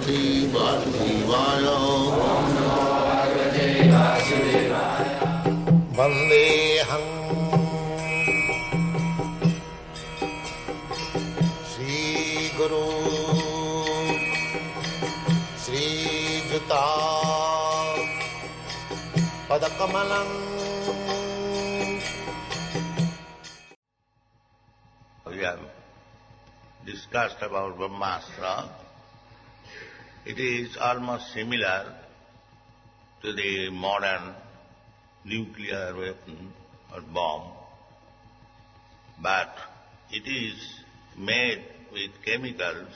Bhagavate Vasudevaya. Vandeham Sri Guru Sri Juta Padakamalam. We have discussed about Brahmastra. It is almost similar to the modern nuclear weapon or bomb, but it is made with chemicals.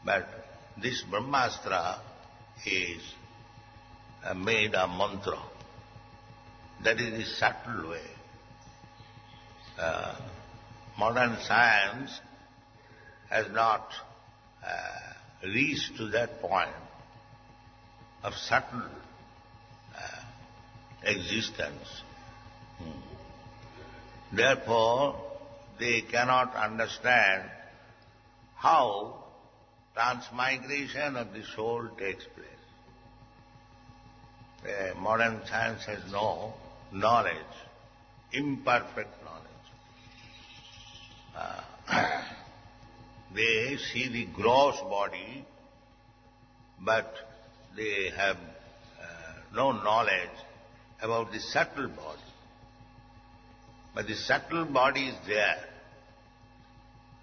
But this Brahmastra is made of mantra. That is the subtle way. Modern science has not reached to that point of subtle existence. Therefore, they cannot understand how transmigration of the soul takes place. Modern science has no knowledge, imperfect knowledge. They see the gross body, but they have no knowledge about the subtle body. But the subtle body is there.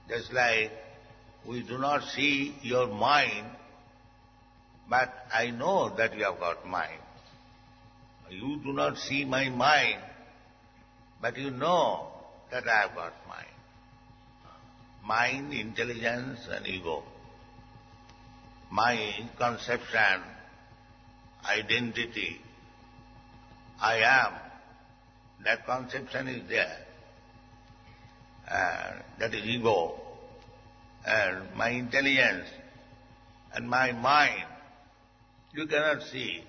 Just like we do not see your mind, but I know that you have got mind. You do not see my mind, but you know that I have got mind. Mind, intelligence and ego. Mind, conception, identity. I am. That conception is there. That is ego. And my intelligence and my mind, you cannot see.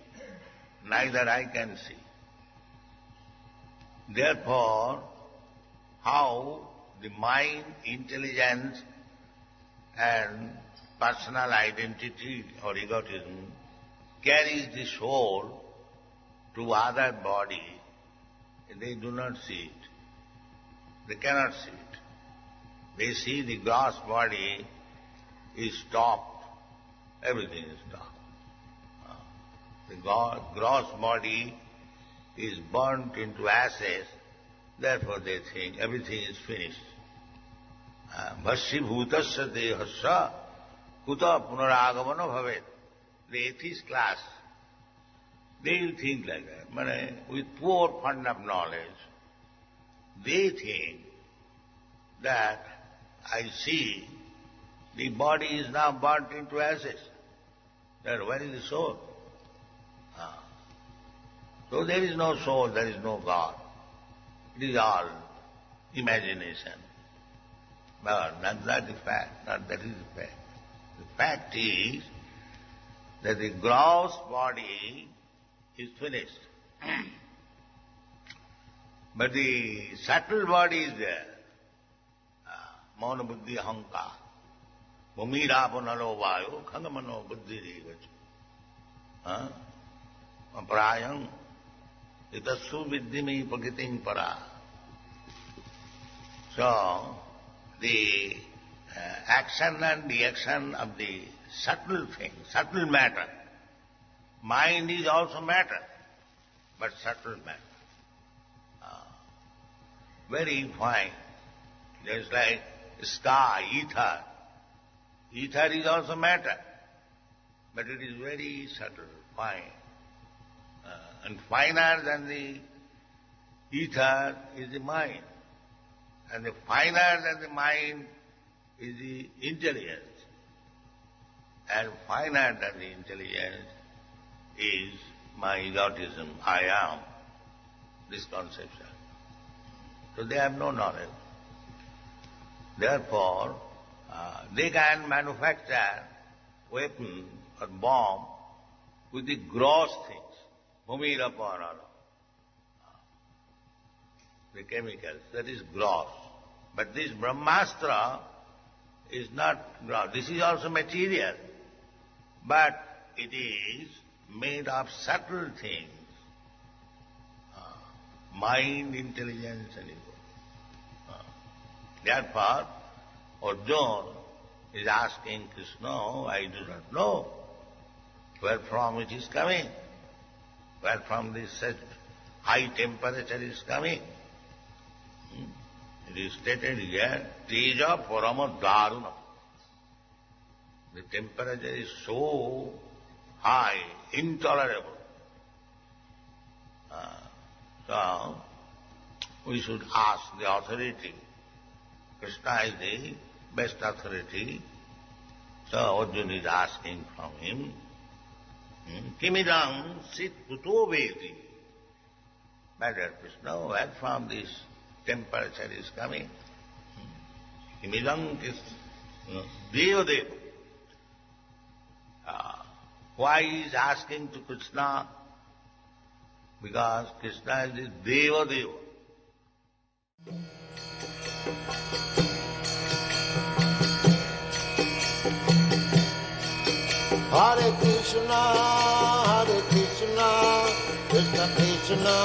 Neither I can see. Therefore, how the mind, intelligence and personal identity or egotism carries the soul to other body, they do not see it. They cannot see it. They see the gross body is stopped. Everything is stopped. The gross body is burnt into ashes. Therefore they think everything is finished. Bhashibhutasya dehasya kuta punaragamana bhavet. The atheist class, they will think like that. With poor fund of knowledge, they think that I see the body is now burnt into ashes. Then where is the soul? So there is no soul, there is no God. It is all imagination. But not that is the fact, not that is the fact. The fact is that the gross body is finished. But the subtle body is there. Mauna buddhi ahankar. Bhumirapanalo vayo khangamano buddhi rivachu. Prayam itassu viddhimi pakitim para. So, the action and reaction of the subtle thing, subtle matter. Mind is also matter, but subtle matter. Very fine. Just like sky, ether. Ether is also matter, but it is very subtle, fine. And finer than the ether is the mind. And the finer than the mind is the intelligence. And finer than the intelligence is my egotism, I am, this conception. So they have no knowledge. Therefore, they can manufacture weapon or bomb with the gross things, bhumirapanala, the chemicals, that is gross. But this Brahmastra is not gross. This is also material. but it is made of subtle things. Mind, intelligence and ego. Therefore, Arjuna is asking Krishna, I do not know where from it is coming, where from this such high temperature is coming. It is stated here, Teja Parama Daruna. The temperature is so high, intolerable. So, we should ask the authority. Krishna is the best authority. So Arjuna is asking from him, Kimidam sit kuto vedi. Matter Krishna, where from this temperature is coming? Kimidam is Devadeva. Why he is asking to Krishna? Because Krishna is the Devadeva. Hare Krishna, Krishna Krishna,